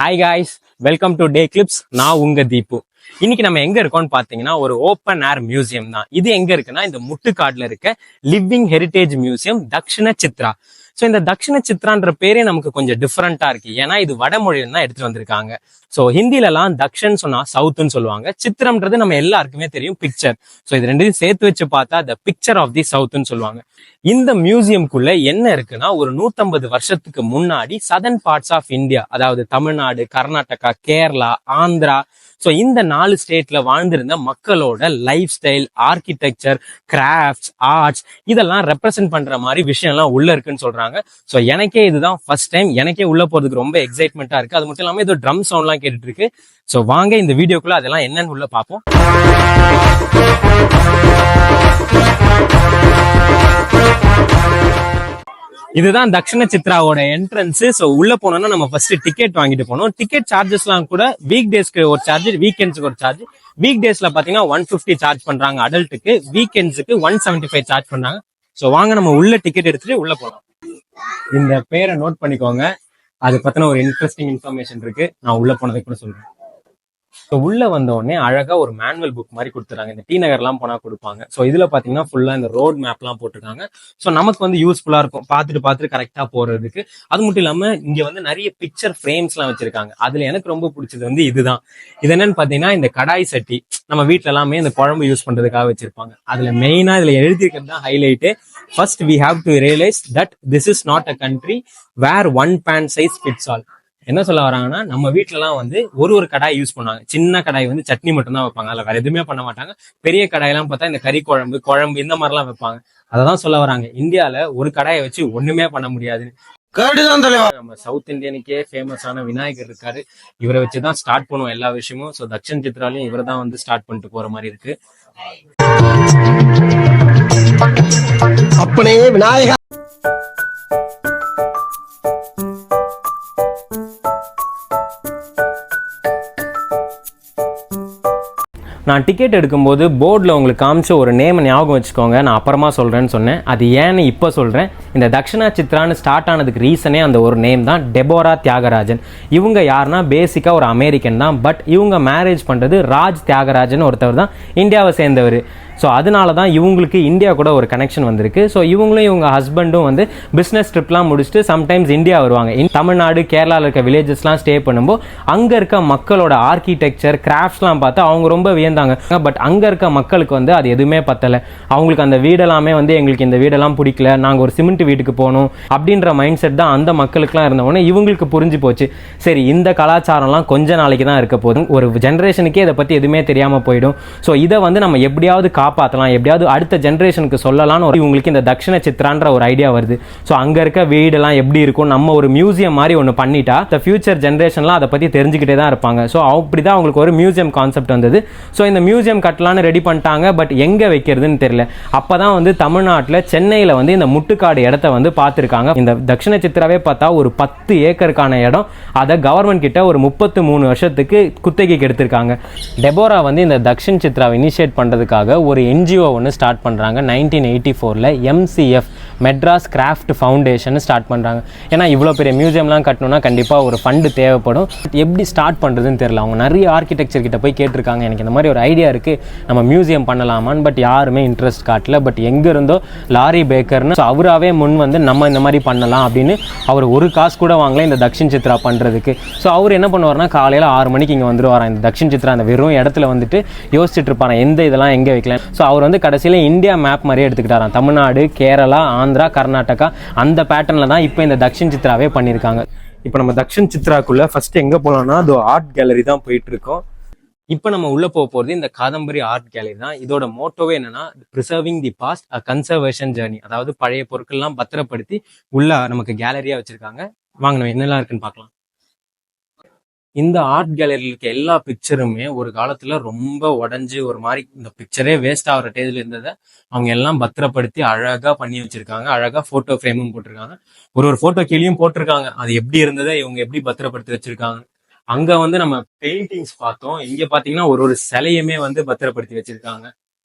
Hi guys, welcome to day clips. நான் உங்க தீபு. இன்னைக்கு நம்ம எங்க இருக்கோம்னு பாத்தீங்கன்னா ஒரு ஓப்பன் ஏர் மியூசியம் தான். இது எங்க இருக்குன்னா இந்த முட்டுக்காடுல இருக்க லிவிங் ஹெரிட்டேஜ் மியூசியம் தக்ஷிண சித்ரா. ஸோ இந்த தக்ஷிண சித்ரான்ற பேரே நமக்கு கொஞ்சம் டிஃப்ரெண்டா இருக்கு. ஏன்னா இது வடமொழியில தான் எடுத்துட்டு வந்திருக்காங்க. ஸோ ஹிந்திலலாம் தக்ஷன் சொன்னா சவுத்துன்னு சொல்லுவாங்க. சித்திரம்ன்றது நம்ம எல்லாருக்குமே தெரியும், பிக்சர். ஸோ இது ரெண்டையும் சேர்த்து வச்சு பார்த்தா த பிக்சர் ஆஃப் தி சவுத்துன்னு சொல்லுவாங்க. இந்த மியூசியம்குள்ள என்ன இருக்குன்னா ஒரு 150 வருஷத்துக்கு முன்னாடி சதர்ன் பார்ட்ஸ் ஆஃப் இந்தியா, அதாவது தமிழ்நாடு, கர்நாடகா, கேரளா, ஆந்திரா, ஸோ இந்த 4 ஸ்டேட்ல வாழ்ந்திருந்த மக்களோட life style, architecture, crafts, arts இதெல்லாம் ரெப்ரசென்ட் பண்ற மாதிரி விஷயம் எல்லாம் உள்ள இருக்குன்னு சொல்றாங்க. ஸோ எனக்கே இதுதான் ஃபர்ஸ்ட் டைம். எனக்கே உள்ள போறதுக்கு ரொம்ப எக்ஸைட்மெண்டா இருக்கு. அது மட்டும் இல்லாம இது ட்ரம் சவுண்ட்லாம் கேட்டுட்டு இருக்கு. ஸோ வாங்க இந்த வீடியோக்குள்ள அதெல்லாம் என்னன்னு உள்ள பார்ப்போம். இதுதான் தக்ஷிண சித்ராவோட என்ட்ரன்ஸ். ஸோ உள்ள போனோம்னா நம்ம ஃபர்ஸ்ட் டிக்கெட் வாங்கிட்டு போனோம். டிக்கெட் சார்ஜஸ்லாம் கூட வீக் டேஸ்க்கு ஒரு சார்ஜ், வீக்கெண்ட்ஸ்க்கு ஒரு சார்ஜ். வீக் டேஸ்ல பாத்தீங்கன்னா 150 சார்ஜ் பண்றாங்க அடல்ட்டுக்கு, வீக்கெண்ட்ஸுக்கு 175 சார்ஜ் பண்றாங்க. ஸோ வாங்க நம்ம உள்ள டிக்கெட் எடுத்துட்டு உள்ள போலாம். இந்த பேரை நோட் பண்ணிக்கோங்க. அது பத்தின ஒரு இன்ட்ரெஸ்டிங் இன்ஃபர்மேஷன் இருக்கு, நான் உள்ள போனதுக்கு கூட சொல்றேன். ஸோ உள்ள வந்த உடனே அழகா ஒரு மேனுவல் புக் மாதிரி கொடுத்துறாங்க. இந்த டி நகர்லாம் போனா கொடுப்பாங்க. ஸோ இதுல பாத்தீங்கன்னா ஃபுல்லா இந்த ரோட் மேப்லாம் போட்டிருக்காங்க. ஸோ நமக்கு வந்து யூஸ்ஃபுல்லா இருக்கும் பார்த்துட்டு கரெக்டா போறதுக்கு. அது மட்டும் இல்லாம இங்க வந்து நிறைய பிக்சர் ஃப்ரேம்ஸ்லாம் வச்சிருக்காங்க. அதுல எனக்கு ரொம்ப பிடிச்சது வந்து இதுதான். இது என்னன்னு பாத்தீங்கன்னா இந்த கடாய் சட்டி நம்ம வீட்டுல எல்லாமே இந்த குழம்பு யூஸ் பண்றதுக்காக வச்சிருப்பாங்க. அதுல மெயினா இதுல எழுதியிருக்கிறது தான் highlight. First we have to realize that this is not a country where one pan size fits all. என்ன சொல்ல வராங்கன்னா, நம்ம வீட்டுல எல்லாம் வந்து ஒரு கடாய் யூஸ் பண்ணுவாங்க. சின்ன கடாய் வந்து சட்னி மட்டும் தான் வைப்பாங்க, அதுல வேற எதுவுமே பண்ண மாட்டாங்க. பெரிய கடாயெல்லாம் பார்த்தா இந்த கறி குழம்பு இந்த மாதிரி எல்லாம் வைப்பாங்க. அததான் சொல்ல வராங்க, இந்தியால ஒரு கடாயை வச்சு ஒண்ணுமே பண்ண முடியாதுன்னு. நம்ம சவுத் இந்தியனுக்கே ஃபேமஸான விநாயகர் இருக்காரு. இவரை வச்சுதான் ஸ்டார்ட் பண்ணுவோம் எல்லா விஷயமும். ஸோ தக்ஷன் சித்ராலையும் இவரை தான் வந்து ஸ்டார்ட் பண்ணிட்டு போற மாதிரி இருக்கு. அப்பனே விநாயகா. நான் டிக்கெட் எடுக்கும்போது போர்டில் உங்களுக்கு காமிச்ச ஒரு நேம் ஞாபகம் வச்சுக்கோங்க, நான் அப்புறமா சொல்கிறேன்னு சொன்னேன். அது ஏன்னு இப்போ சொல்கிறேன். இந்த தக்ஷிணா சித்ரான்னு ஸ்டார்ட் ஆனதுக்கு ரீசனே அந்த ஒரு நேம் தான், டெபோரா தியாகராஜன். இவங்க யாருன்னா பேசிக்காக ஒரு அமெரிக்கன் தான். பட் இவங்க மேரேஜ் பண்ணுறது ராஜ் தியாகராஜன் ஒருத்தவர் தான், இந்தியாவை சேர்ந்தவர். ஸோ அதனால தான் இவங்களுக்கு இந்தியா கூட ஒரு கனெக்ஷன் வந்திருக்கு. ஸோ இவங்களும் இவங்க ஹஸ்பண்டும் வந்து பிஸ்னஸ் ட்ரிப்லாம் முடிச்சுட்டு சம்டைம்ஸ் இந்தியா வருவாங்க. தமிழ்நாடு, கேரளாவில் இருக்க வில்லேஜஸ்லாம் ஸ்டே பண்ணும்போது அங்கே இருக்க மக்களோட ஆர்கிடெக்சர், கிராஃப்ட்ஸ்லாம் பார்த்து அவங்க ரொம்ப வியந்தாங்க. பட் அங்கே இருக்க மக்களுக்கு வந்து அது எதுவுமே பத்தலை. அவங்களுக்கு அந்த வீடெல்லாமே வந்து எங்களுக்கு இந்த வீடெல்லாம் பிடிக்கல, நாங்கள் ஒரு சிமெண்ட் வீட்டுக்கு போகணும் அப்படின்ற மைண்ட் செட் தான் அந்த மக்களுக்குலாம் இருந்தவொடனே இவங்களுக்கு புரிஞ்சு போச்சு, சரி இந்த கலாச்சாரம்லாம் கொஞ்ச நாளைக்கு தான் இருக்க போதும், ஒரு ஜென்ரேஷனுக்கே இதை பற்றி எதுவுமே தெரியாமல் போயிடும். ஸோ இதை வந்து நம்ம எப்படியாவது காப்பாற்றலாம், எப்படியாவது அடுத்த ஜென்ரேஷனுக்கு சொல்லலாம்னு உங்களுக்கு இந்த தக்ஷிண சித்ரான்ற ஒரு ஐடியா வருது. ஸோ அங்கே இருக்க வீடெல்லாம் எப்படி இருக்கும், நம்ம ஒரு மியூசியம் மாதிரி ஒன்று பண்ணிட்டா இந்த ஃபியூச்சர் ஜென்ரேஷன்லாம் அதை பற்றி தெரிஞ்சுக்கிட்டே தான் இருப்பாங்க. ஸோ அப்படி தான் அவங்களுக்கு ஒரு மியூசியம் கான்செப்ட் வந்தது. ஸோ இந்த மியூசியம் கட்டலான்னு ரெடி பண்ணிட்டாங்க. பட் எங்கே வைக்கிறதுன்னு தெரியல. அப்போ தான் வந்து தமிழ்நாட்டில் சென்னையில் வந்து இந்த முட்டுக்காடு இடத்த வந்து பார்த்துருக்காங்க. இந்த தக்ஷிண சித்ராவே பார்த்தா ஒரு 10 ஏக்கருக்கான இடம். அதை கவர்மெண்ட் கிட்ட ஒரு 33 வருஷத்துக்கு குத்தகைக்கு எடுத்திருக்காங்க. டெபோரா வந்து இந்த தக்ஷிண் சித்ராவை இனிஷியேட் பண்ணுறதுக்காக ஒரு என்ஜிஓ ஒன்று ஸ்டார்ட் பண்ணுறாங்க. 1984 MCF, Madras craft foundation start பண்ணுறாங்க. ஏன்னா இவ்வளோ பெரிய மியூசியம்லாம் கட்டணும்னா கண்டிப்பாக ஒரு ஃபண்டு தேவைப்படும். எப்படி ஸ்டார்ட் பண்ணுறதுன்னு தெரியல. அவங்க நிறைய ஆர்கிடெக்சர் கிட்ட போய் கேட்டிருக்காங்க, எனக்கு இந்த மாதிரி ஒரு ஐடியா இருக்குது, நம்ம மியூசியம் பண்ணலாமான்னு. பட் யாருமே இன்ட்ரெஸ்ட் காட்டல. பட் எங்கே இருந்தோ லாரி பேக்கர்னு அவராகவே முன் வந்து நம்ம இந்த மாதிரி பண்ணலாம் அப்படின்னு அவர் ஒரு காசு கூட வாங்கல இந்த தக்ஷின் சித்ரா பண்ணுறதுக்கு. ஸோ அவர் என்ன பண்ணுவார்னா காலையில் 6 மணிக்கு இங்கே வந்துருவாராம். இந்த தக்ஷின் சித்ரா அந்த வெறும் இடத்துல வந்துட்டு யோசிச்சுட்டு இருப்பாங்க எந்த இதெல்லாம் எங்கே வைக்கலாம். ஸோ அவர் வந்து கடைசியில் இந்தியா மேப் மாதிரியே எடுத்துக்கிட்டாராம். தமிழ்நாடு, கேரளா, ஆந்திரா, கர்நாடகா அந்த பேட்டர்னில் தான் இப்போ இந்த தக்ஷின் சித்ராவே பண்ணியிருக்காங்க. இப்போ நம்ம தக்ஷின் சித்ராக்குள்ள ஃபர்ஸ்ட் எங்கே போகலாம்னா அது ஆர்ட் கேலரி தான் போயிட்டு இருக்கோம். இப்போ நம்ம உள்ள போகிறது இந்த காதம்பரி ஆர்ட் கேலரி தான். இதோட மோட்டோவே என்னன்னா, preserving the past, a conservation journey. அதாவது பழைய பொருட்கள்லாம் பத்திரப்படுத்தி உள்ள நமக்கு கேலரியா வச்சிருக்காங்க. வாங்க நம்ம என்னெல்லாம் இருக்குன்னு பார்க்கலாம். இந்த ஆர்ட் கேலரியில் இருக்க எல்லா பிக்சருமே ஒரு காலத்துல ரொம்ப உடஞ்சி ஒரு மாதிரி இந்த பிக்சரே வேஸ்ட் ஆகிற டேஜ்ல இருந்ததை அவங்க எல்லாம் பத்திரப்படுத்தி அழகா பண்ணி வச்சிருக்காங்க. அழகா போட்டோ ஃப்ரேமும் போட்டிருக்காங்க. ஒரு போட்டோ கீழேயும் போட்டிருக்காங்க, அது எப்படி இருந்ததை இவங்க எப்படி பத்திரப்படுத்தி வச்சிருக்காங்க. அங்க வந்து நம்ம பெயிண்டிங்ஸ் பார்த்தோம். இங்க பாத்தீங்கன்னா ஒரு சிலையுமே வந்து பத்திரப்படுத்தி வச்சிருக்காங்க.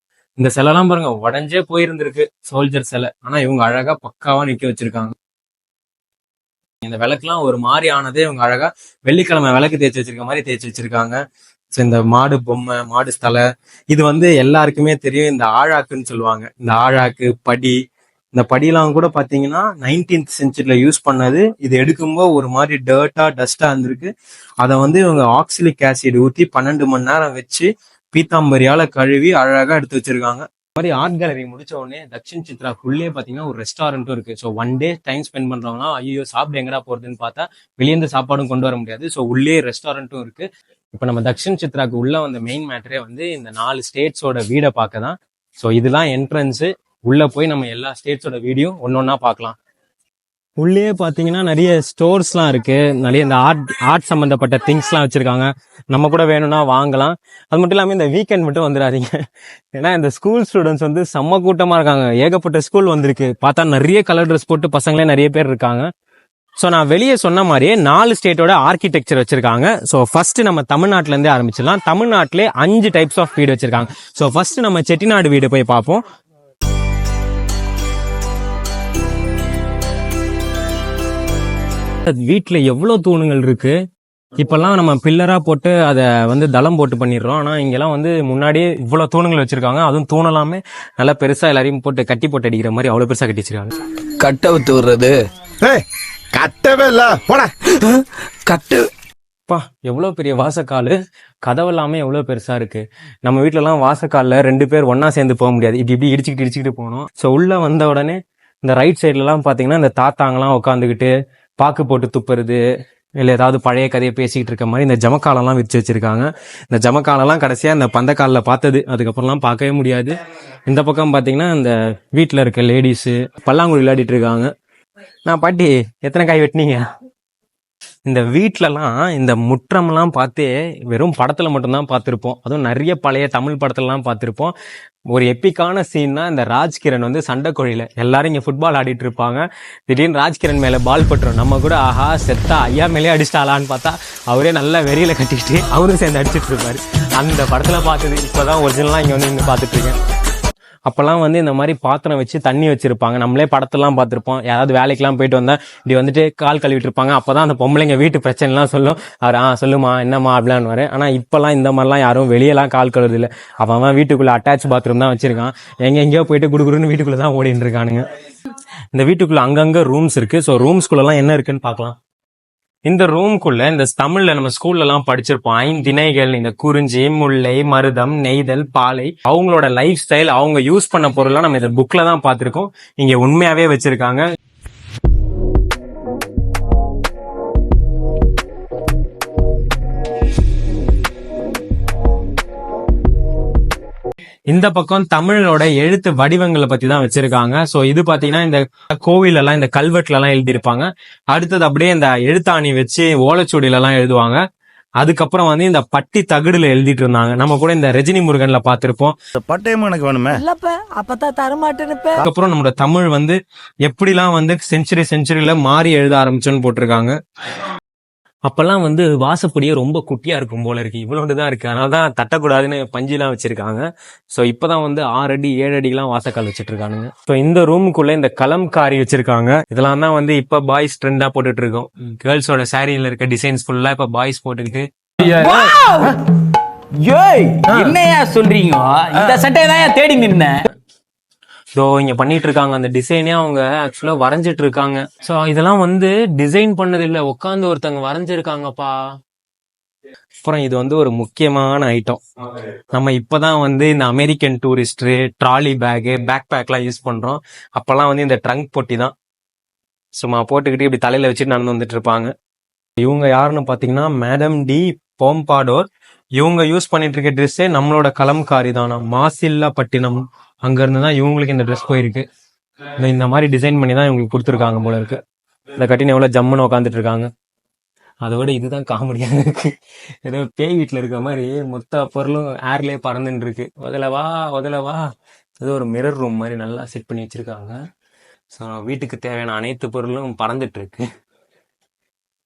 இந்த சிலைலாம் பாருங்க, உடஞ்சே போயிருந்திருக்கு சோல்ஜர் சிலை. ஆனா இவங்க அழகா பக்காவா நிக்க வச்சிருக்காங்க. இந்த விளக்குலாம் ஒரு மாதிரி ஆனதே இவங்க அழகா வெள்ளிக்கிழமை விளக்கு தேய்ச்சி வச்சிருக்க மாதிரி தேய்ச்சி வச்சிருக்காங்க. ஸோ இந்த மாடு பொம்மை, மாடு ஸ்தலை, இது வந்து எல்லாருக்குமே தெரியும். இந்த ஆழாக்குன்னு சொல்லுவாங்க. இந்த ஆழாக்கு, படி, இந்த படியெல்லாம் கூட பாத்தீங்கன்னா 19th செஞ்சுரியில யூஸ் பண்ணது. இது எடுக்கும்போது ஒரு மாதிரி டர்ட்டா டஸ்டா இருந்திருக்கு. அதை வந்து இவங்க ஆக்சிலிக் ஆசிட் ஊற்றி 12 மணி நேரம் வச்சு பீத்தாம்பரியால கழுவி அழகா எடுத்து வச்சிருக்காங்க. மாதிரி ஆர்ட் கேலரி முடிச்ச உடனே தக்ஷின் சித்ராக்குள்ளே பாத்தீங்கன்னா ஒரு ரெஸ்டாரண்ட்டும் இருக்கு. So one day time spend பண்றவங்கன்னா ஐயோ சாப்பிட எங்கடா போறதுன்னு பார்த்தா வெளியேந்து சாப்பாடும் கொண்டு வர முடியாது. ஸோ உள்ளே ரெஸ்டாரண்ட்டும் இருக்கு. இப்போ நம்ம தக்ஷின் சித்ராக்கு உள்ள வந்த மெயின் மேட்டரே வந்து இந்த 4 ஸ்டேட்ஸோட வீடை பார்க்க தான். ஸோ இதுதான் என்ட்ரன்ஸு. உள்ள போய் நம்ம எல்லா ஸ்டேட்ஸோட வீடியோ ஒன்னொன்னா பார்க்கலாம். உள்ளே பார்த்தீங்கன்னா நிறைய ஸ்டோர்ஸ்லாம் இருக்கு. நிறைய இந்த ஆர்ட் சம்மந்தப்பட்ட திங்ஸ்லாம் வச்சிருக்காங்க. நம்ம கூட வேணும்னா வாங்கலாம். அது மட்டும் இல்லாமல் இந்த வீக்கெண்ட் மட்டும் வந்துடாதீங்க. ஏன்னா இந்த ஸ்கூல் ஸ்டூடெண்ட்ஸ் வந்து செம்ம கூட்டமா இருக்காங்க. ஏகப்பட்ட ஸ்கூல் வந்திருக்கு. பார்த்தா நிறைய கலர் ட்ரெஸ் போட்டு பசங்களே நிறைய பேர் இருக்காங்க. ஸோ நான் வெளியே சொன்ன மாதிரியே 4 ஸ்டேட்டோட ஆர்கிடெக்சர் வச்சிருக்காங்க. ஸோ ஃபர்ஸ்ட் நம்ம தமிழ்நாட்டிலேருந்தே ஆரம்பிச்சிடலாம். தமிழ்நாட்டிலே 5 டைப்ஸ் ஆஃப் வீடு வச்சிருக்காங்க. ஸோ ஃபர்ஸ்ட் நம்ம செட்டிநாடு வீடு போய் பார்ப்போம். வீட்டில் எவ்வளோ தூணுங்கள் இருக்கு. இப்பெல்லாம் நம்ம பில்லரா போட்டு அதை வந்து தளம் போட்டு பண்ணிடுறோம். ஆனால் இங்கெல்லாம் வந்து முன்னாடியே இவ்வளோ தூணுங்கள் வச்சிருக்காங்க. அதுவும் தூணலாமே நல்லா பெருசா எல்லாரையும் போட்டு கட்டி போட்டு அடிக்கிற மாதிரி அவ்வளோ பெருசா கட்டி வச்சிருக்காங்க. கட்ட விட்டு விடுறது கட்டவே இல்ல கட்டுப்பா எவ்வளோ பெரிய வாசக்கால். கதவு எல்லாமே எவ்வளோ பெருசா இருக்கு. நம்ம வீட்டிலலாம் வாசக்காலில் 2 பேர் ஒன்னா சேர்ந்து போக முடியாது. இப்படி இடிச்சுக்கிட்டு போகணும். ஸோ உள்ள வந்த உடனே இந்த ரைட் சைட்லலாம் பார்த்தீங்கன்னா இந்த தாத்தாங்கலாம் உட்காந்துக்கிட்டு பாக்கு போட்டு துப்புறது, இல்லை ஏதாவது பழைய கதையை பேசிக்கிட்டு இருக்க மாதிரி இந்த ஜமக்காலெல்லாம் விரிச்சு வச்சிருக்காங்க. இந்த ஜமக்காலெல்லாம் கடைசியாக இந்த பந்தக்காலில் பார்த்தது, அதுக்கப்புறம்லாம் பார்க்கவே முடியாது. இந்த பக்கம் பார்த்தீங்கன்னா இந்த வீட்டில் இருக்க லேடிஸு பல்லாங்குழி விளையாடிட்டு இருக்காங்க. நான் பாட்டி எத்தனை காய் வெட்டினீங்க? இந்த வீட்டிலலாம் இந்த முற்றம்லாம் பார்த்தே வெறும் படத்தில் மட்டும்தான் பார்த்துருப்போம். அதுவும் நிறைய பழைய தமிழ் படத்துலலாம் பார்த்துருப்போம். ஒரு எப்பிக்கான சீன்னா இந்த ராஜ்கிரண் வந்து சண்டைக்கோழியில் எல்லாரும் இங்கே ஃபுட்பால் ஆடிட்டு இருப்பாங்க. திடீர்னு ராஜ்கிரண் மேலே பால் பட்டுரும். நம்ம கூட ஆஹா செத்தா ஐயா மேலே அடிச்சிட்டாலான்னு பார்த்தா அவரே நல்லா வெறியில கட்டிக்கிட்டு அவரும் சேர்ந்து அடிச்சுட்டு இருப்பாரு. அந்த படத்தில் பார்த்தது இப்போதான் ஒரிஜினலாக இங்கே வந்து இங்கே பார்த்துட்டு இருக்கேன். அப்போல்லாம் வந்து இந்த மாதிரி பாத்திரம் வச்சு தண்ணி வச்சிருப்பாங்க. நம்மளே படத்தெல்லாம் பார்த்துருப்போம். யாராவது வேலைக்கெல்லாம் போயிட்டு வந்தா இப்படி வந்துட்டு கால் கழுவிட்டு இருப்பாங்க. அப்போதான் அந்த பொம்பளைங்க வீட்டு பிரச்சனைலாம் சொல்லும். அவர் சொல்லுமா என்னம்மா அப்படிலான்னு வர. ஆனால் இப்போல்லாம் இந்த மாதிரிலாம் யாரும் வெளியெல்லாம் கால் கழுவுது இல்லை. அவன் வீட்டுக்குள்ள அட்டாச் பாத்ரூம் தான் வச்சிருக்கான். எங்கெங்கயோ போயிட்டு குடுகுடுன்னு வீட்டுக்குள்ள தான் ஓடிட்டு இருக்கானுங்க. இந்த வீட்டுக்குள்ள அங்கங்க ரூம்ஸ் இருக்கு. ஸோ ரூம்ஸ்குள்ளலாம் என்ன இருக்குன்னு பார்க்கலாம். இந்த ரூம்குள்ள இந்த தமிழ்ல நம்ம ஸ்கூல்ல எல்லாம் படிச்சிருப்போம். 5 திணைகள், இந்த குறிஞ்சி, முல்லை, மருதம், நெய்தல், பாலை, அவங்களோட லைஃப் ஸ்டைல், அவங்க யூஸ் பண்ண பொருள்லாம் நம்ம இந்த புக்ல தான் பார்த்திருக்கோம். இங்க உண்மையாவே வச்சிருக்காங்க. இந்த பக்கம் தமிழோட எழுத்து வடிவங்களை பத்தி தான் வச்சிருக்காங்க. ஸோ இது பாத்தீங்கன்னா இந்த கோவில் எல்லாம் இந்த கல்வெட்டுல எல்லாம் எழுதியிருப்பாங்க. அடுத்தது அப்படியே இந்த எழுத்தாணி வச்சு ஓலைச்சுவடியில எல்லாம் எழுதுவாங்க. அதுக்கப்புறம் வந்து இந்த பட்டி தகடுல எழுதிட்டு இருந்தாங்க. நம்ம கூட இந்த ரஜினி முருகன்ல பாத்திருப்போம். பட்டயம் எனக்கு வேணுமே அப்பதான் தரமாட்டேன்னு. அதுக்கப்புறம் நம்மளோட தமிழ் வந்து எப்படிலாம் வந்து செஞ்சுரியில மாறி எழுத ஆரம்பிச்சோன்னு போட்டிருக்காங்க. அப்பெல்லாம் வந்து வாசப்படியே ரொம்ப குட்டியா இருக்கும் போல இருக்கு. இவ்வளவுதான் இருக்கு. அதனாலதான் தட்டக்கூடாதுன்னு பஞ்சிலாம் வச்சிருக்காங்க. ஸோ இப்பதான் வந்து 6 அடி 7 அடிலாம் வாசக்கால் வச்சிட்டு இருக்கானுங்க. ஸோ இந்த ரூமுக்குள்ள இந்த கலம்காரி வச்சிருக்காங்க. இதெல்லாம் தான் வந்து இப்ப பாய்ஸ் ட்ரெண்டா போட்டுட்டு இருக்கோம். கேர்ள்ஸோட சாரியில இருக்க டிசைன்ஸ் ஃபுல்லா இப்ப பாய்ஸ் போட்டுக்கிட்டு. என்னையா சொல்றீங்க? இந்த சட்டையை தான் தேடி நின்னேன். ஸோ இங்க பண்ணிட்டு இருக்காங்க. அந்த டிசைனே அவங்க ஆக்சுவலா வரைஞ்சிட்டு இருக்காங்க. ஸோ இதெல்லாம் வந்து டிசைன் பண்ணது இல்ல, உட்காந்து ஒருத்தவங்க வரைஞ்சிருக்காங்கப்பா. அப்புறம் இது வந்து ஒரு முக்கியமான ஐட்டம். நம்ம இப்பதான் வந்து இந்த அமெரிக்கன் டூரிஸ்ட் ட்ராலி பேக் பேக்லாம் யூஸ் பண்றோம். அப்பெல்லாம் வந்து இந்த ட்ரங்க் பொட்டி தான் சும்மா போட்டுக்கிட்டு இப்படி தலையில வச்சுட்டு நடந்து வந்துட்டு இருப்பாங்க. இவங்க யாருன்னு பாத்தீங்கன்னா மேடம் டி போம்பாடோர். இவங்க யூஸ் பண்ணிட்டு இருக்க ட்ரெஸ்ஸே நம்மளோட கலம்காரி தானா, மாசில்லா பட்டினம். அங்க இருந்து தான் இவங்களுக்கு இந்த ட்ரெஸ் போயிருக்கு. இந்த மாதிரி டிசைன் பண்ணி தான் இவங்களுக்கு கொடுத்துருக்காங்க போல இருக்கு. இந்த கட்டின எவ்வளவு ஜம்முன்னு உட்காந்துட்டு இருக்காங்க. அதோட இதுதான் காமெடியா இருக்கு. ஏதோ பேய் வீட்டுல இருக்க மாதிரி மொத்த பொருளும் ஏர்லயே பறந்துட்டு இருக்கு. உதலவா ஏதோ ஒரு மிரர் ரூம் மாதிரி நல்லா செட் பண்ணி வச்சிருக்காங்க. ஸோ வீட்டுக்கு தேவையான அனைத்து பொருளும் பறந்துட்டு இருக்கு.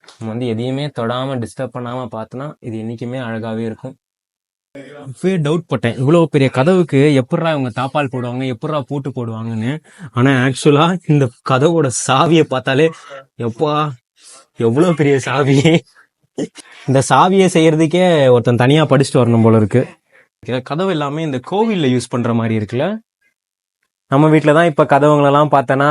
நம்ம வந்து எதையுமே தொடாம டிஸ்டர்ப் பண்ணாம பார்த்தோன்னா இது என்னைக்குமே அழகாவே இருக்கும். இப்பவே டவுட் பட்டேன், இவ்வளவு பெரிய கதவுக்கு எப்படா இவங்க தாப்பால் போடுவாங்க, எப்படா பூட்டு போடுவாங்கன்னு. ஆனா ஆக்சுவலா இந்த கதவோட சாவியை பார்த்தாலே எப்பா எவ்வளோ பெரிய சாவி! இந்த சாவியை செய்யறதுக்கே ஒருத்தன் தனியா படிச்சுட்டு வரணும் போல இருக்கு. கதவு எல்லாமே இந்த கோவில்ல யூஸ் பண்ற மாதிரி இருக்குல்ல. நம்ம வீட்டில் தான் இப்போ கதவுங்களெல்லாம் பார்த்தோன்னா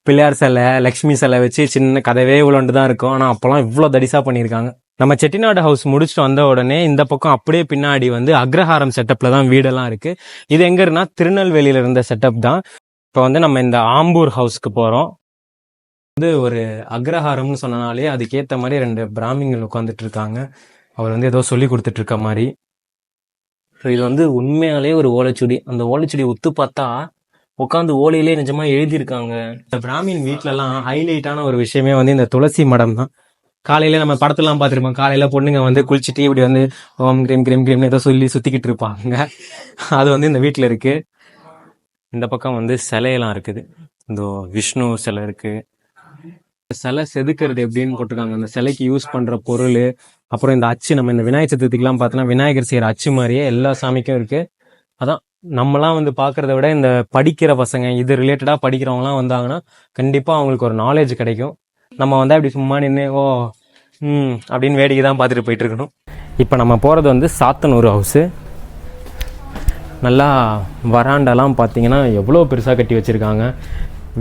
பிள்ளையார் சிலை, லக்ஷ்மி சிலை வச்சு சின்ன கதவே இவ்வளோண்டு தான் இருக்கும். ஆனால் அப்போல்லாம் இவ்வளோ தடிசா பண்ணியிருக்காங்க. நம்ம செட்டிநாடு ஹவுஸ் முடிச்சுட்டு வந்த உடனே இந்த பக்கம் அப்படியே பின்னாடி வந்து அக்ரஹாரம் செட்டப்ல தான் வீடெல்லாம் இருக்கு. இது எங்க இருக்குன்னா திருநெல்வேலியில இருந்த செட்டப் தான். இப்போ வந்து நம்ம இந்த ஆம்பூர் ஹவுஸ்க்கு போறோம். வந்து ஒரு அக்ரஹாரம்னு சொன்னனாலே அதுக்கேற்ற மாதிரி 2 பிராமின்கள் உட்காந்துட்டு இருக்காங்க. அவர் வந்து ஏதோ சொல்லி கொடுத்துட்டு இருக்க மாதிரி. ஸோ இது வந்து உண்மையாலே ஒரு ஓலைச்சுடி. அந்த ஓலைச்சுடி உத்து பார்த்தா உட்காந்து ஓலையிலே நிஜமா எழுதியிருக்காங்க. இந்த பிராமின் வீட்டிலலாம் ஹைலைட்டான ஒரு விஷயமே வந்து இந்த துளசி மடம் தான். காலையில நம்ம படத்துலாம் பார்த்துருப்போம். காலையில பொண்ணுங்க வந்து குளிச்சுட்டு இப்படி வந்து ஓம் கிரீம் கிரீம் கிரீம்னு ஏதோ சொல்லி சுத்திக்கிட்டு இருப்பாங்க. அது வந்து இந்த வீட்டில் இருக்கு. இந்த பக்கம் வந்து சிலையெல்லாம் இருக்குது. இந்த விஷ்ணு சிலை இருக்கு. சிலை செதுக்கிறது எப்படின்னு போட்டிருக்காங்க. அந்த சிலைக்கு யூஸ் பண்ற பொருள், அப்புறம் இந்த அச்சு, நம்ம இந்த விநாயகர் சதுர்த்திக்கெல்லாம் பார்த்தோன்னா விநாயகர் செய்யற அச்சு மாதிரியே எல்லா சாமிக்கும் இருக்கு. அதான் நம்மலாம் வந்து பார்க்கறத விட இந்த படிக்கிற பசங்க, இது ரிலேட்டடாக படிக்கிறவங்களாம் வந்தாங்கன்னா கண்டிப்பாக அவங்களுக்கு ஒரு நாலேஜ் கிடைக்கும். நம்ம வந்து அப்படி சும்மா நின்று அப்படின்னு வேடிக்கை தான் பார்த்துட்டு போயிட்டு இருக்கணும். இப்போ நம்ம போகிறது வந்து சாத்தனூர் ஹவுஸு. நல்லா வராண்டாலாம் பார்த்தீங்கன்னா எவ்வளோ பெருசாக கட்டி வச்சுருக்காங்க.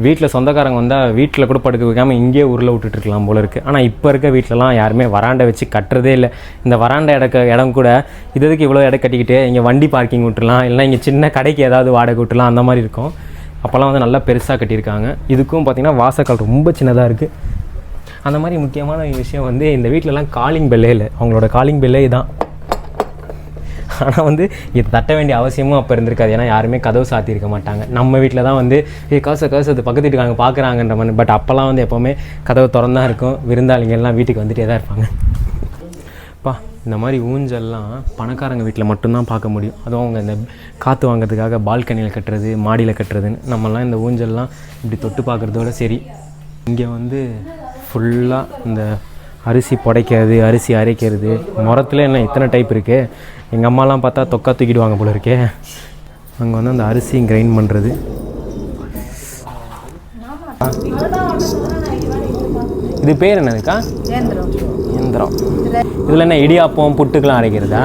வீட்டில் சொந்தக்காரங்க வந்தால் வீட்டில் கூட படுக்க வைக்காமல் இங்கேயே உருளை விட்டுட்டுருக்கலாம் போல இருக்குது. ஆனால் இப்போ இருக்க வீட்டிலலாம் யாருமே வராண்டை வச்சு கட்டுறதே இல்லை. இந்த வராண்டை இடம் கூட இதுக்கு இவ்வளோ இடம் கட்டிக்கிட்டு இங்கே வண்டி பார்க்கிங் விட்டுலாம், இல்லைனா இங்கே சின்ன கடைக்கு ஏதாவது வாடகை விட்டுலாம், அந்த மாதிரி இருக்கும். அப்போல்லாம் வந்து நல்லா பெருசாக கட்டியிருக்காங்க. இதுக்கும் பார்த்திங்கன்னா வாசக்கால் ரொம்ப சின்னதாக இருக்குது. அந்த மாதிரி முக்கியமான விஷயம் வந்து இந்த வீட்டிலலாம் காலிங் பெல்லே இல்லை. அவங்களோட காலிங் பெல்லே தான். ஆனால் வந்து இது தட்ட வேண்டிய அவசியமும் அப்போ இருந்திருக்காது. ஏன்னா யாருமே கதவு சாத்தியிருக்க மாட்டாங்க. நம்ம வீட்டில் தான் வந்து காசு அது பக்கத்து வீட்டுக்காங்க பார்க்குறாங்கன்ற மாதிரி. பட் அப்போல்லாம் வந்து எப்போவுமே கதவு திறந்தான் இருக்கும். விருந்தாளிங்கள்லாம் வீட்டுக்கு வந்துகிட்டே தான் இருப்பாங்க. அப்பா, இந்த மாதிரி ஊஞ்சல்லாம் பணக்காரங்க வீட்டில் மட்டும்தான் பார்க்க முடியும். அதுவும் அவங்க இந்த காற்று வாங்கிறதுக்காக பால்கனியில் கட்டுறது, மாடியில் கட்டுறதுன்னு. நம்மலாம் இந்த ஊஞ்சல்லாம் இப்படி தொட்டு பார்க்குறதோட சரி. இங்கே வந்து ஃபுல்லாக இந்த அரிசி புடைக்கிறது, அரிசி அரைக்கிறது, முறத்தில் என்ன இத்தனை டைப் இருக்குது. எங்கள் அம்மாலாம் பார்த்தா தொக்கா தூக்கிடுவாங்க போல இருக்கே. அங்கே வந்து அந்த அரிசி கிரைண்ட் பண்ணுறது. இது பேர் என்னதுக்கா? இயந்திரம். இதில் என்ன இடியாப்பம் புட்டுக்கெலாம் அரைக்கிறதா?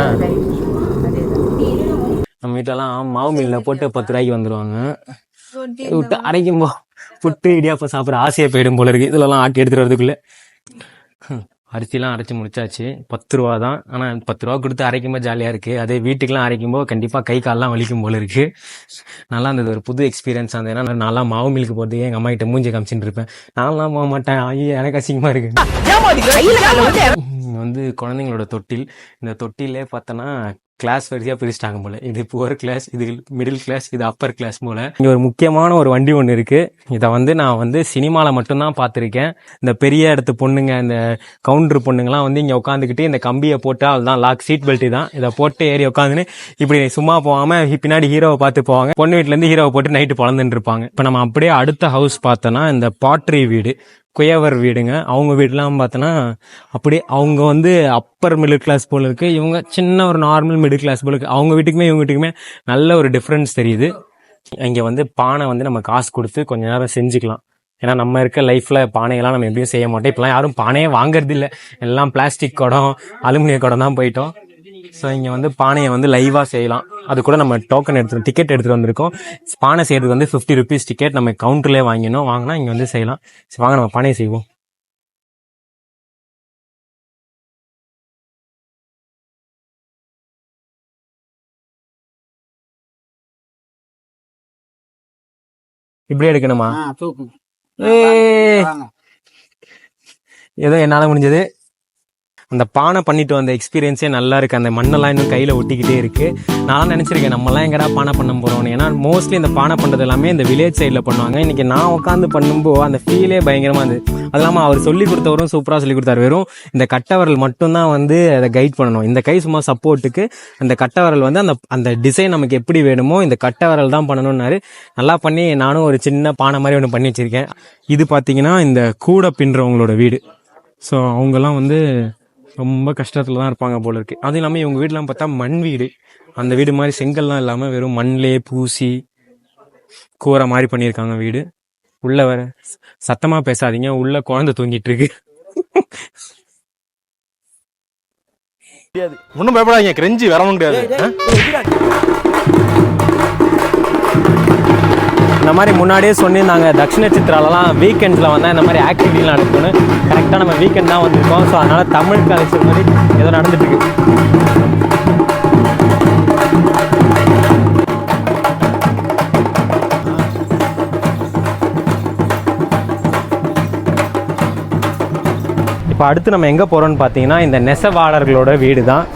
நம்ம வீட்டிலலாம் மாவு மில்லில் போட்டு 10 ரூபாய்க்கு வந்துடுவாங்க. விட்டு அரைக்கும்போ புட்டு இடியாப்பம் சாப்பிட்ற ஆசையை போயிடும் போல இருக்குது. இதெல்லாம் ஆட்டி எடுத்துகிட்டு வரதுக்குள்ளே. அரிசிலாம் அரைச்சி முடிச்சாச்சு. 10 ரூபா தான். ஆனால் 10 ரூபா கொடுத்து அரைக்கும்போது ஜாலியாக இருக்குது. அதே வீட்டுக்கெலாம் அரைக்கும்போது கண்டிப்பாக கை காலெலாம் வலிக்கும் போல இருக்குது. நல்லா இருந்தது, ஒரு புது எக்ஸ்பீரியன்ஸ் இருந்தது. ஏன்னா நான்லாம் மாவு மில்லுக்கு போகிறதுக்கு எங்கள் அம்மா கிட்ட மூஞ்சி காமிச்சிட்டு இருப்பேன். நான்லாம் போக மாட்டேன். ஐயோ எனக்கு அசிங்கமாக இருக்குது. வந்து குழந்தைங்களோட தொட்டில். இந்த தொட்டிலே பார்த்தோன்னா கிளாஸ் வரிசையாக பிரிச்சிட்டாங்க போல. இது புவர் கிளாஸ், இது மிடில் கிளாஸ், இது அப்பர் கிளாஸ் போல. இங்கே ஒரு முக்கியமான ஒரு வண்டி ஒன்று இருக்குது. இதை வந்து நான் வந்து சினிமாவில் மட்டும்தான் பார்த்துருக்கேன். இந்த பெரிய இடத்து பொண்ணுங்க, இந்த கவுண்டர் பொண்ணுங்கலாம் வந்து இங்கே உட்காந்துக்கிட்டு இந்த கம்பியை போட்டு அதுதான் லாக், சீட் பெல்ட்டு தான், இதை போட்டு ஏறி உட்காந்துன்னு இப்படி சும்மா போகாமல் பின்னாடி ஹீரோவை பார்த்து போவாங்க. பொண்ணு வீட்டிலேருந்து ஹீரோவை போட்டு நைட்டு பொழந்துட்டு இருப்பாங்க. இப்போ நம்ம அப்படியே அடுத்த ஹவுஸ் பார்த்தோன்னா இந்த பாட்ரி வீடு, குயவர் வீடுங்க. அவங்க வீடுலாம் பார்த்தோன்னா அப்படியே அவங்க வந்து அப்பர் மிடில் கிளாஸ் போல இருக்குது. இவங்க சின்ன ஒரு நார்மல் மிடில் கிளாஸ் போல இருக்குது. அவங்க வீட்டுக்குமே இவங்க வீட்டுக்குமே நல்ல ஒரு டிஃப்ரென்ஸ் தெரியுது. இங்கே வந்து பானை வந்து நம்ம காசு கொடுத்து கொஞ்ச நேரம் செஞ்சுக்கலாம். ஏன்னா நம்ம இருக்க லைஃப்பில் பானையெல்லாம் நம்ம எப்படியும் செய்ய மாட்டோம். இப்போலாம் யாரும் பானையே வாங்குறது இல்லை. எல்லாம் பிளாஸ்டிக் குடம், அலுமினிய குடம் தான் போயிட்டோம். ஸோ இங்கே வந்து பானையை வந்து லைவாக செய்யலாம். அது கூட நம்ம டிக்கெட் எடுத்துகிட்டு வந்திருக்கோம். பானை செய்கிறது வந்து 50 rupees டிக்கெட். நம்ம கவுண்டர்லேயே வாங்கினா இங்கே வந்து செய்யலாம். சரி வாங்க நம்ம பானையை செய்வோம். இப்படியே எடுக்கணுமா? ஏதோ என்னால் முடிஞ்சது. அந்த பானை பண்ணிட்டு வந்த எக்ஸ்பீரியன்ஸே நல்லா இருக்குது. அந்த மண்ணெல்லாம் இன்னும் கையில் ஒட்டிக்கிட்டே இருக்குது. நான் நினச்சிருக்கேன் நம்மலாம் எங்கடா பானை பண்ண போகிறோன்னு. ஏன்னா மோஸ்ட்லி இந்த பானை பண்ணுறது எல்லாமே இந்த வில்லேஜ் சைடில் பண்ணுவாங்க. இன்றைக்கி நான் உட்காந்து பண்ணும்போது அந்த ஃபீலே பயங்கரமாக இருந்தது. அது இல்லாமல் அவர் சொல்லி கொடுத்தவரும் சூப்பராக சொல்லி கொடுத்தாரு. வெறும் இந்த கட்டவரல் மட்டும்தான் வந்து அதை கைட் பண்ணணும். இந்த கை சும்மா சப்போர்ட்டுக்கு, அந்த கட்டவரல் வந்து அந்த டிசைன் நமக்கு எப்படி வேணுமோ இந்த கட்டவரல் தான் பண்ணணும்னாரு. நல்லா பண்ணி நானும் ஒரு சின்ன பானை மாதிரி ஒன்று பண்ணி வச்சுருக்கேன். இது பார்த்தீங்கன்னா இந்த கூடை பின்னுறவங்களோட வீடு. ஸோ அவங்கெல்லாம் வந்து ரொம்ப கஷ்டத்தில் தான் இருப்பாங்க போல இருக்குது. அதுவும் இல்லாமல் இவங்க வீடெலாம் பார்த்தா மண் வீடு. அந்த வீடு மாதிரி செங்கல்லாம் இல்லாமல் வெறும் மண்ணிலே பூசி கூரை மாதிரி பண்ணியிருக்காங்க வீடு. உள்ளே வேற சத்தமாக பேசாதீங்க, உள்ளே குழந்தை தூங்கிட்டு இருக்கு. ஒன்றும் பயப்படாதீங்க, கிரெஞ்சி வரவும் கிடையாது. இந்த மாதிரி முன்னாடியே சொல்லியிருந்தாங்க தக்ஷிண சித்ராலலாம் வீக்கெண்ட்ஸில் வந்தால் இந்த மாதிரி ஆக்டிவிட்டிலாம் நடக்கும்னு. கரெக்டாக நம்ம வீக்கெண்ட் தான் வந்திருக்கோம். ஸோ அதனால் தமிழ் கலைச்சல் மாதிரி ஏதோ நடந்துட்டுருக்கு. இப்போ அடுத்து நம்ம எங்கே போகிறோம்னு பார்த்தீங்கன்னா இந்த நெசவாளர்களோட வீடு தான்.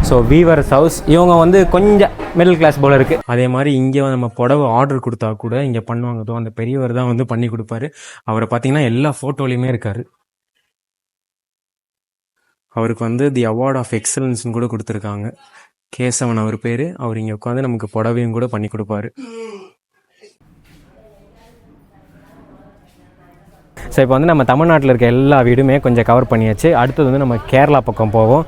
So weavers house. இவங்க வந்து கொஞ்சம் மிடில் கிளாஸ் போல் இருக்குது. அதே மாதிரி இங்கே நம்ம புடவை ஆர்டர் கொடுத்தா கூட இங்கே பண்ணுவாங்க. அந்த பெரியவர் தான் வந்து பண்ணி கொடுப்பாரு. அவரை பார்த்தீங்கன்னா எல்லா ஃபோட்டோலையுமே இருக்கார். அவருக்கு வந்து தி அவார்ட் ஆஃப் எக்ஸலன்ஸ்னு கூட கொடுத்துருக்காங்க. கேசவன் அவர் பேர். அவர் இங்கே உட்காந்து நமக்கு புடவையும் கூட பண்ணி கொடுப்பாரு. ஸோ இப்போ வந்து நம்ம தமிழ்நாட்டில் இருக்க எல்லா வீடுமே கொஞ்சம் கவர் பண்ணியாச்சு. அடுத்தது வந்து நம்ம கேரளா பக்கம் போவோம்.